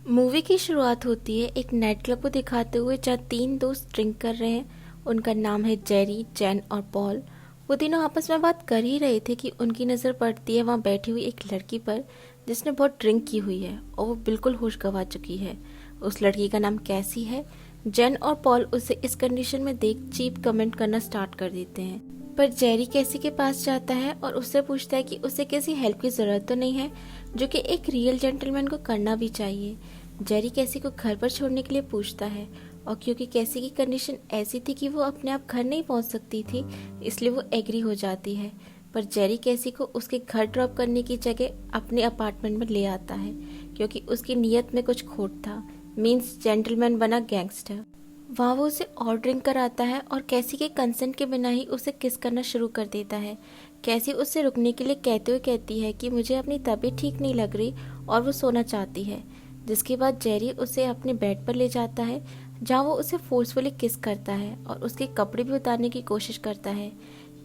Movie की शुरुआत होती है एक नाइट क्लब को दिखाते हुए जहाँ तीन दोस्त ड्रिंक कर रहे हैं। उनका नाम है जेरी, जेन और पॉल। वो तीनों आपस में बात कर ही रहे थे कि उनकी नज़र पड़ती है वहाँ बैठी हुई एक लड़की पर जिसने बहुत ड्रिंक की हुई है और वो बिल्कुल होश गंवा चुकी है। उस लड़की का नाम कैसी है। जेन और पॉल उसे इस कंडीशन में देख चीप कमेंट करना स्टार्ट कर देते हैं। पर जेरी कैसी के पास जाता है और उससे पूछता है कि उसे किसी हेल्प की ज़रूरत तो नहीं है, जो कि एक रियल जेंटलमैन को करना भी चाहिए। जेरी कैसी को घर पर छोड़ने के लिए पूछता है और क्योंकि कैसी की कंडीशन ऐसी थी कि वो अपने आप घर नहीं पहुंच सकती थी, इसलिए वो एग्री हो जाती है। पर जेरी कैसी को उसके घर ड्रॉप करने की जगह अपने अपार्टमेंट में ले आता है क्योंकि उसकी नीयत में कुछ खोट था। मीन्स जेंटलमैन बना गैंगस्टर। वहाँ वो उसे और ड्रिंक कराता है और कैसी के कंसेंट के बिना ही उसे किस करना शुरू कर देता है। कैसी उससे रुकने के लिए कहते हुए कहती है कि मुझे अपनी तबीयत ठीक नहीं लग रही और वो सोना चाहती है। जिसके बाद जेरी उसे अपने बेड पर ले जाता है जहाँ वो उसे फोर्सफुली किस करता है और उसके कपड़े भी उतारने की कोशिश करता है।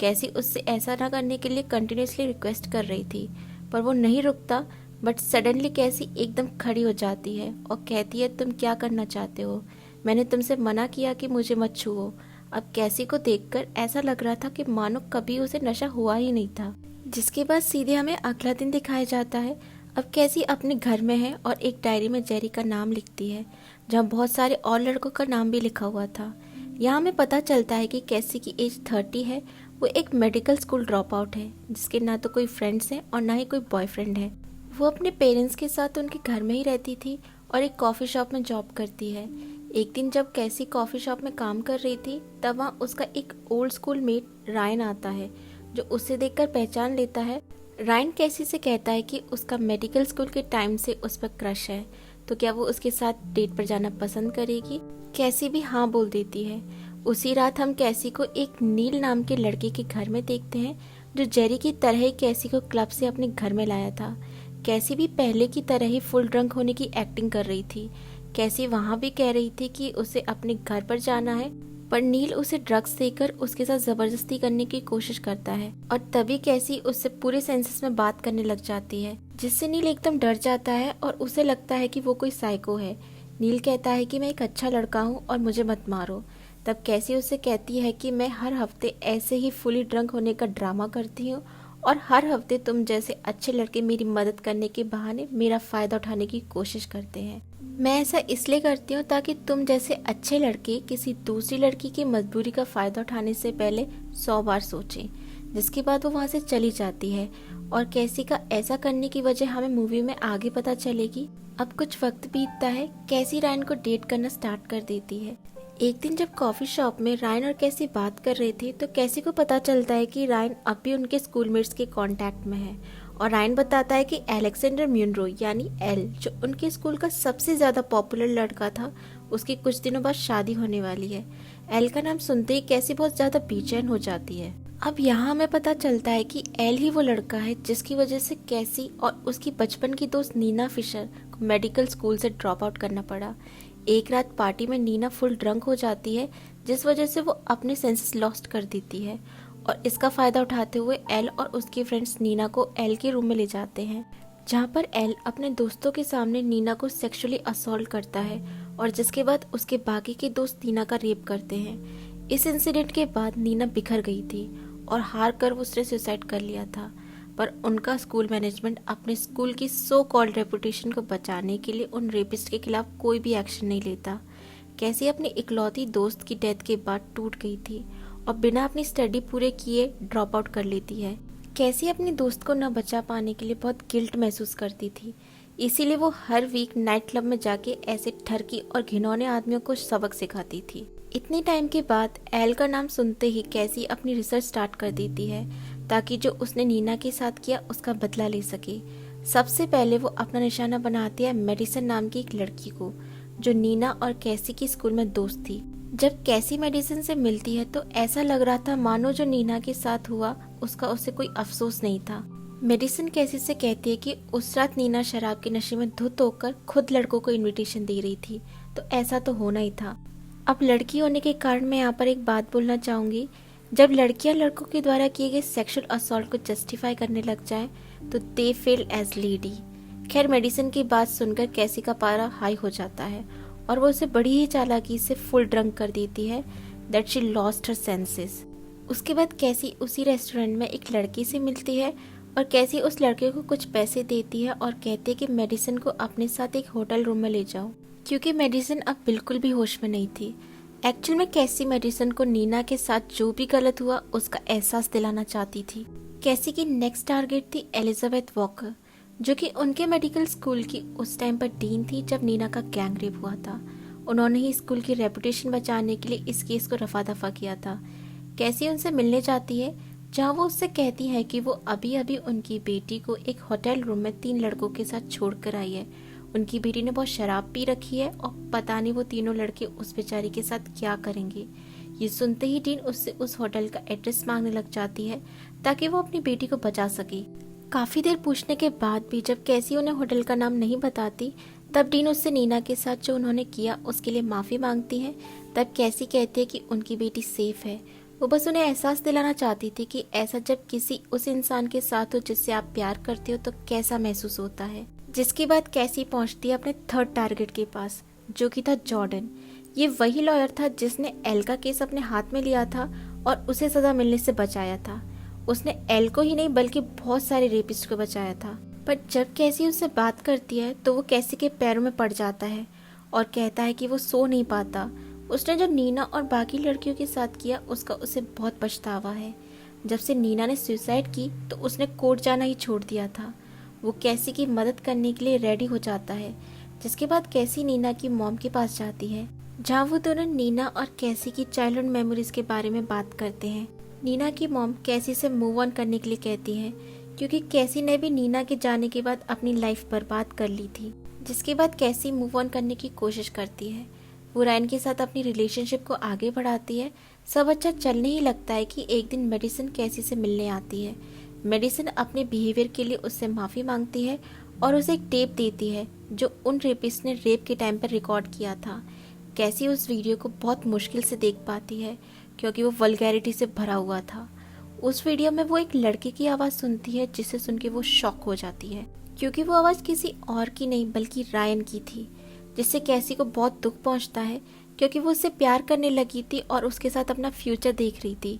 कैसी उससे ऐसा ना करने के लिए कंटिन्यूसली रिक्वेस्ट कर रही थी पर वो नहीं रुकता। बट सडनली कैसी एकदम खड़ी हो जाती है और कहती है तुम क्या करना चाहते हो, मैंने तुमसे मना किया कि मुझे मत छुओ। अब कैसी को देखकर ऐसा लग रहा था कि मानो कभी उसे नशा हुआ ही नहीं था। जिसके बाद सीधे हमें अगला दिन दिखाया जाता है। अब कैसी अपने घर में है और एक डायरी में जेरी का नाम लिखती है जहाँ बहुत सारे और लड़कों का नाम भी लिखा हुआ था। यहाँ हमें पता चलता है कि कैसी की एज 30 है। वो एक मेडिकल स्कूल ड्रॉप आउट है जिसके ना तो कोई फ्रेंड्स हैं और ना ही कोई बॉयफ्रेंड है। वो अपने पेरेंट्स के साथ उनके घर में ही रहती थी और एक कॉफ़ी शॉप में जॉब करती है। एक दिन जब कैसी कॉफ़ी शॉप में काम कर रही थी तब वहाँ उसका एक ओल्ड स्कूल मेट रायन आता है जो उसे देखकर पहचान लेता है। रायन कैसी से कहता है कि उसका मेडिकल स्कूल के टाइम से उस पर क्रश है, तो क्या वो उसके साथ डेट पर जाना पसंद करेगी। कैसी भी हाँ बोल देती है। उसी रात हम कैसी को एक नील नाम के लड़के के घर में देखते हैं जो जेरी की तरह ही कैसी को क्लब से अपने घर में लाया था। कैसी भी पहले की तरह ही फुल ड्रंक होने की एक्टिंग कर रही थी। कैसी वहाँ भी कह रही थी कि उसे अपने घर पर जाना है, पर नील उसे ड्रग्स देकर उसके साथ जबरदस्ती करने की कोशिश करता है और तभी कैसी उससे पूरे सेंसेस में बात करने लग जाती है जिससे नील एकदम डर जाता है और उसे लगता है कि वो कोई साइको है। नील कहता है कि मैं एक अच्छा लड़का हूँ और मुझे मत मारो। तब कैसी उसे कहती है कि मैं हर हफ्ते ऐसे ही फुली ड्रंक होने का ड्रामा करती हूँ और हर हफ्ते तुम जैसे अच्छे लड़के मेरी मदद करने के बहाने मेरा फ़ायदा उठाने की कोशिश करते हैं। मैं ऐसा इसलिए करती हूँ ताकि तुम जैसे अच्छे लड़के किसी दूसरी लड़की की मजबूरी का फ़ायदा उठाने से पहले 100 बार सोचें। जिसके बाद वो वहाँ से चली जाती है और कैसी का ऐसा करने की वजह हमें मूवी में आगे पता चलेगी। अब कुछ वक्त बीतता है। कैसी रायन को डेट करना स्टार्ट कर देती है। एक दिन जब कॉफ़ी शॉप में रायन और कैसी बात कर रहे थे तो कैसी को पता चलता है कि रायन अब भी उनके स्कूलमेट्स के कांटेक्ट में है और रायन बताता है कि अलेक्जेंडर म्यूनरो यानी एल, जो उनके स्कूल का सबसे ज़्यादा पॉपुलर लड़का था, उसकी कुछ दिनों बाद शादी होने वाली है। एल का नाम सुनते ही कैसी बहुत ज़्यादा बेचैन हो जाती है। अब यहाँ हमें पता चलता है कि एल ही वो लड़का है जिसकी वजह से कैसी और उसकी बचपन की दोस्त नीना फिशर को मेडिकल स्कूल से ड्रॉप आउट करना पड़ा। एक रात पार्टी में नीना फुल ड्रंक हो जाती है जिस वजह से वो अपने सेंसेस लॉस्ट कर देती है और इसका फ़ायदा उठाते हुए एल और उसकी फ्रेंड्स नीना को एल के रूम में ले जाते हैं जहाँ पर एल अपने दोस्तों के सामने नीना को सेक्सुअली असॉल्ट करता है और जिसके बाद उसके बाकी के दोस्त नीना का रेप करते हैं। इस इंसिडेंट के बाद नीना बिखर गई थी और हार कर उसने सुसाइड कर लिया था, पर उनका स्कूल मैनेजमेंट अपने स्कूल की सो कॉल्ड रेपुटेशन को बचाने के लिए उन रेपिस्ट के खिलाफ कोई भी एक्शन नहीं लेता। कैसी अपनी इकलौती दोस्त की डेथ के बाद टूट गई थी और बिना अपनी स्टडी पूरे किए ड्रॉप आउट कर लेती है। कैसी अपनी दोस्त को न बचा पाने के लिए बहुत गिल्ट महसूस करती थी, इसीलिए वो हर वीक नाइट क्लब में जाके ऐसे ठरकी और घिनौने आदमियों को सबक सिखाती थी। इतने टाइम के बाद एल का नाम सुनते ही कैसी अपनी रिसर्च स्टार्ट कर देती है ताकि जो उसने नीना के साथ किया उसका बदला ले सके। सबसे पहले वो अपना निशाना बनाती है मेडिसन नाम की एक लड़की को जो नीना और कैसी की स्कूल में दोस्त थी। जब कैसी मेडिसन से मिलती है तो ऐसा लग रहा था मानो जो नीना के साथ हुआ उसका उसे कोई अफसोस नहीं था। मेडिसन कैसी से कहती है कि उस रात नीना शराब के नशे में धुत होकर खुद लड़कों को इनविटेशन दे रही थी, तो ऐसा तो होना ही था। अब लड़की होने के कारण मैं यहाँ पर एक बात बोलना चाहूँगी, जब लड़कियां लड़कों के द्वारा किए गए सेक्सुअल असॉल्ट को जस्टिफाई करने लग जाएं तो दे फेल एज लेडी। खैर मेडिसिन की बात सुनकर कैसी का पारा हाई हो जाता है और वो उसे बड़ी ही चालाकी से फुल ड्रंक कर देती है that she lost her senses. उसके बाद कैसी उसी रेस्टोरेंट में एक लड़की से मिलती है और कैसी उस लड़के को कुछ पैसे देती है और कहती है कि मेडिसिन को अपने साथ एक होटल रूम में ले जाओ, क्योंकि मेडिसिन अब बिल्कुल भी होश में नहीं थी। एक्चुअल में कैसी मेडिसिन को नीना के साथ जो भी गलत हुआ उसका एहसास दिलाना चाहती थी। कैसी की नेक्स्ट टारगेट थी एलिजाबेथ वॉकर, जो कि उनके मेडिकल स्कूल की उस टाइम पर डीन थी जब नीना का गैंग रेप हुआ था। उन्होंने ही स्कूल की रेपुटेशन बचाने के लिए इस केस को रफा दफा किया था। कैसी उनसे मिलने जाती है, जहाँ वो उससे कहती है कि वो अभी अभी उनकी बेटी को एक होटल रूम में 3 लड़कों के साथ छोड़ कर आई है। उनकी बेटी ने बहुत शराब पी रखी है और पता नहीं वो तीनों लड़के उस बेचारी के साथ क्या करेंगे। ये सुनते ही डीन उससे उस होटल का एड्रेस मांगने लग जाती है ताकि वो अपनी बेटी को बचा सके। काफ़ी देर पूछने के बाद भी जब कैसी उन्हें होटल का नाम नहीं बताती, तब डीन उससे नीना के साथ जो उन्होंने किया उसके लिए माफ़ी मांगती है। तब कैसी कहती है कि उनकी बेटी सेफ है। वो बस उन्हें एहसास दिलाना चाहती थी कि ऐसा जब किसी उस इंसान के साथ हो जिससे आप प्यार करते हो तो कैसा महसूस होता है। जिसके बाद कैसी पहुंचती है अपने थर्ड टारगेट के पास, जो कि था जॉर्डन। ये वही लॉयर था जिसने एल का केस अपने हाथ में लिया था और उसे सजा मिलने से बचाया था। उसने एल को ही नहीं बल्कि बहुत सारे रेपिस्ट को बचाया था। पर जब कैसी उससे बात करती है तो वो कैसी के पैरों में पड़ जाता है और कहता है कि वो सो नहीं पाता। उसने जो नीना और बाकी लड़कियों के साथ किया उसका उसे बहुत पछतावा है। जब से नीना ने सुसाइड की तो उसने कोर्ट जाना ही छोड़ दिया था। वो कैसी की मदद करने के लिए रेडी हो जाता है। जिसके बाद कैसी नीना की मॉम के पास जाती है, जहाँ वो दोनों नीना और कैसी की चाइल्डहुड मेमोरीज के बारे में बात करते हैं। नीना की मॉम कैसी से मूव ऑन करने के लिए कहती है, क्योंकि कैसी ने भी नीना के जाने के बाद अपनी लाइफ बर्बाद कर ली थी। जिसके बाद कैसी मूव ऑन करने की कोशिश करती है। वो रायन के साथ अपनी रिलेशनशिप को आगे बढ़ाती है। सब अच्छा चलने ही लगता है कि एक दिन मेडिसिन कैसी से मिलने आती है। मेडिसिन अपने बिहेवियर के लिए उससे माफ़ी मांगती है और उसे एक टेप देती है जो उन रेपिस्ट ने रेप के टाइम पर रिकॉर्ड किया था। कैसी उस वीडियो को बहुत मुश्किल से देख पाती है क्योंकि वो वल्गैरिटी से भरा हुआ था। उस वीडियो में वो एक लड़के की आवाज़ सुनती है जिसे सुन के वो शॉक हो जाती है, क्योंकि वो आवाज़ किसी और की नहीं बल्कि रायन की थी। जिससे कैसी को बहुत दुख पहुंचता है क्योंकि वो उससे प्यार करने लगी थी और उसके साथ अपना फ्यूचर देख रही थी।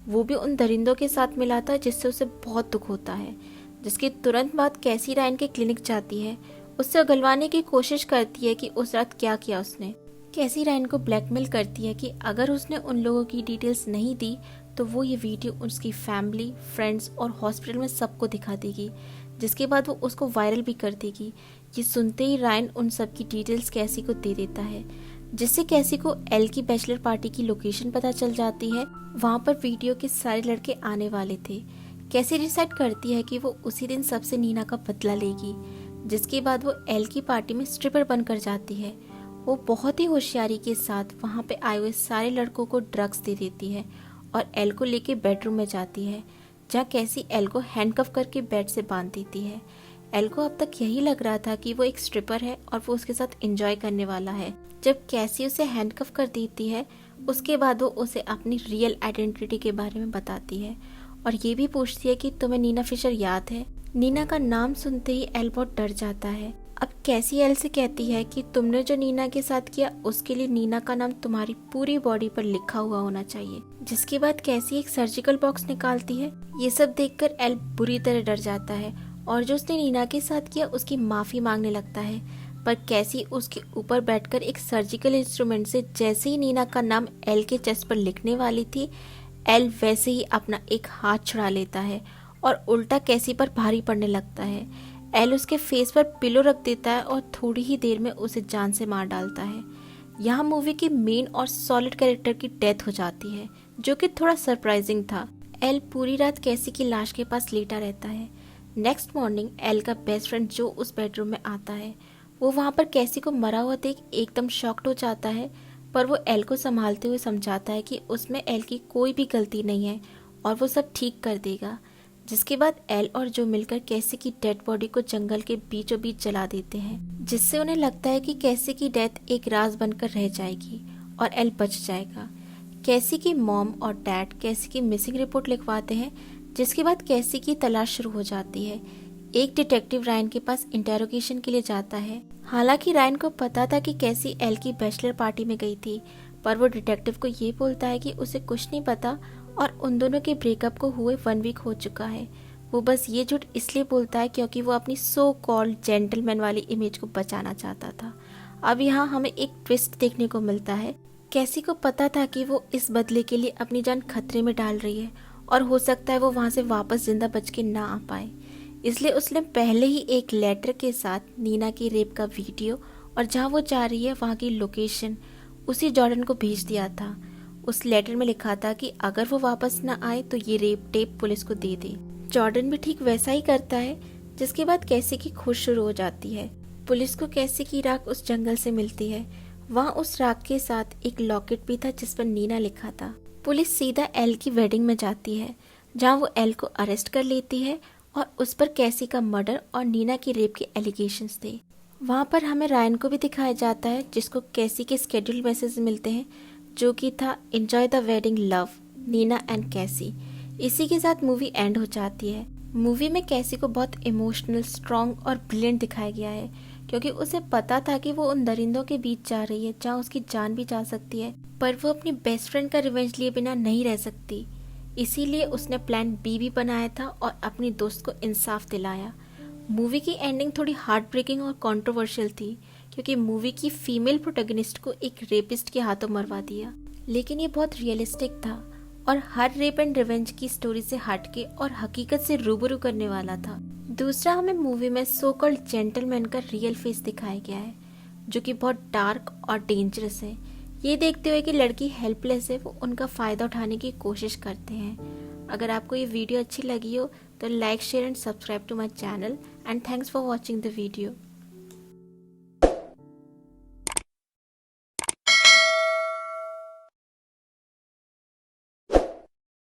वो भी उन दरिंदों के साथ मिला था जिससे उसे बहुत दुख होता है। जिसके तुरंत बाद कैसी रायन के क्लिनिक जाती है, उससे उगलवाने की कोशिश करती है कि उस रात क्या किया उसने। कैसी रायन को ब्लैकमेल करती है कि अगर उसने उन लोगों की डिटेल्स नहीं दी तो वो ये वीडियो उसकी फैमिली, फ्रेंड्स और हॉस्पिटल में सबको दिखा देगी। जिसके बाद वो उसको वायरल भी कर देगी। ये सुनते ही रायन उन सब की डिटेल्स कैसी को दे देता है, जिससे कैसी को एल की बैचलर पार्टी की लोकेशन पता चल जाती है। वहाँ पर वीडियो के सारे लड़के आने वाले थे। कैसी डिसाइड करती है कि वो उसी दिन सबसे नीना का बदला लेगी। जिसके बाद वो एल की पार्टी में स्ट्रिपर बनकर जाती है। वो बहुत ही होशियारी के साथ वहाँ पे आए हुए सारे लड़कों को ड्रग्स दे देती है और एल को लेके बेडरूम में जाती है, जहाँ कैसी एल को हैंडकफ करके बेड से बांध देती है। एल को अब तक यही लग रहा था कि वो एक स्ट्रिपर है और वो उसके साथ एंजॉय करने वाला है। जब कैसी उसे हैंडकफ कर देती है, उसके बाद वो उसे अपनी रियल आइडेंटिटी के बारे में बताती है और ये भी पूछती है कि तुम्हें नीना फिशर याद है। नीना का नाम सुनते ही एल बहुत डर जाता है। अब कैसी एल से कहती है कि तुमने जो नीना के साथ किया उसके लिए नीना का नाम तुम्हारी पूरी बॉडी पर लिखा हुआ होना चाहिए। जिसके बाद कैसी एक सर्जिकल बॉक्स निकालती है। ये सब देखकर एल बुरी तरह डर जाता है और जो उसने नीना के साथ किया उसकी माफी मांगने लगता है। पर कैसी उसके ऊपर बैठकर एक सर्जिकल इंस्ट्रूमेंट से जैसे ही नीना का नाम एल के चेस्ट पर लिखने वाली थी, एल वैसे ही अपना एक हाथ छुड़ा लेता है और उल्टा कैसी पर भारी पड़ने लगता है। एल उसके फेस पर पिलो रख देता है और थोड़ी ही देर में उसे जान से मार डालता है। यहाँ मूवी की मेन और सॉलिड कैरेक्टर की डेथ हो जाती है, जो कि थोड़ा सरप्राइजिंग था। एल पूरी रात कैसी की लाश के पास लेटा रहता है। नेक्स्ट मॉर्निंग एल का बेस्ट फ्रेंड जो उस बेडरूम में आता है, वो वहाँ पर कैसी को मरा हुआ देख एकदम शॉक्ड हो जाता है। पर वो एल को संभालते हुए समझाता है कि उसमें एल की कोई भी गलती नहीं है और वो सब ठीक कर देगा। जिसके बाद एल और जो मिलकर कैसी की डेड बॉडी को जंगल के बीचों बीच जला देते हैं, जिससे उन्हें लगता है कि कैसी की डेथ एक राज बनकर रह जाएगी और एल बच जाएगा। कैसी की मॉम और डैड कैसी की मिसिंग रिपोर्ट लिखवाते हैं, जिसके बाद कैसी की तलाश शुरू हो जाती है। एक डिटेक्टिव रायन के पास इंटेरोगेशन के लिए जाता है। हालांकि रायन को पता था कि कैसी एल की बैचलर पार्टी में गई थी, पर वो डिटेक्टिव को ये बोलता है कि उसे कुछ नहीं पता और उन दोनों के ब्रेकअप को हुए 1 वीक हो चुका है। वो बस ये झूठ इसलिए बोलता है क्योंकि वो अपनी सो कॉल्ड जेंटलमैन वाली इमेज को बचाना चाहता था। अब यहाँ हमें एक ट्विस्ट देखने को मिलता है। कैसी को पता था कि वो इस बदले के लिए अपनी जान खतरे में डाल रही है और हो सकता है वो वहाँ से वापस जिंदा बच के ना आ पाए, इसलिए उसने पहले ही एक लेटर के साथ नीना की रेप का वीडियो और जहाँ वो जा रही है वहाँ की लोकेशन उसी जॉर्डन को भेज दिया था। उस लेटर में लिखा था कि अगर वो वापस ना आए तो ये रेप टेप पुलिस को दे दे। जॉर्डन भी ठीक वैसा ही करता है, जिसके बाद कैसी की खोज शुरू हो जाती है। पुलिस को कैसी की राख उस जंगल से मिलती है। वहाँ उस राख के साथ एक लॉकेट भी था जिस पर नीना लिखा था। पुलिस सीधा एल की वेडिंग में जाती है, जहाँ वो एल को अरेस्ट कर लेती है और उस पर कैसी का मर्डर और नीना की रेप के एलिगेशंस थे। वहाँ पर हमें रायन को भी दिखाया जाता है, जिसको कैसी के स्केड्यूल मैसेज मिलते हैं, जो कि था enjoy the wedding love Nina and Cassie. इसी के साथ मूवी एंड हो जाती है। मूवी में कैसी को बहुत इमोशनल, स्ट्रॉन्ग और ब्रिलियंट दिखाया गया है, क्योंकि उसे पता था कि वो उन दरिंदों के बीच जा रही है जहाँ उसकी जान भी जा सकती है, पर वो अपनी बेस्ट फ्रेंड का रिवेंज लिए बिना नहीं रह सकती। इसीलिए उसने प्लान बी भी बनाया था और अपनी दोस्त को इंसाफ दिलाया। मूवी की एंडिंग थोड़ी हार्ट ब्रेकिंग और कंट्रोवर्शियल थी, क्योंकि मूवी की फीमेल प्रोटैगनिस्ट को एक रेपिस्ट के हाथों मरवा दिया, लेकिन ये बहुत रियलिस्टिक था और हर रेप एंड रिवेंज की स्टोरी से हटके और हकीकत से रूबरू करने वाला था। दूसरा, हमें मूवी में सो कॉल्ड जेंटलमैन का रियल फेस दिखाया गया है, जो कि बहुत डार्क और डेंजरस है। ये देखते हुए कि लड़की हेल्पलेस है, वो उनका फ़ायदा उठाने की कोशिश करते हैं। अगर आपको ये वीडियो अच्छी लगी हो तो like, share and subscribe to my channel and thanks for watching the video.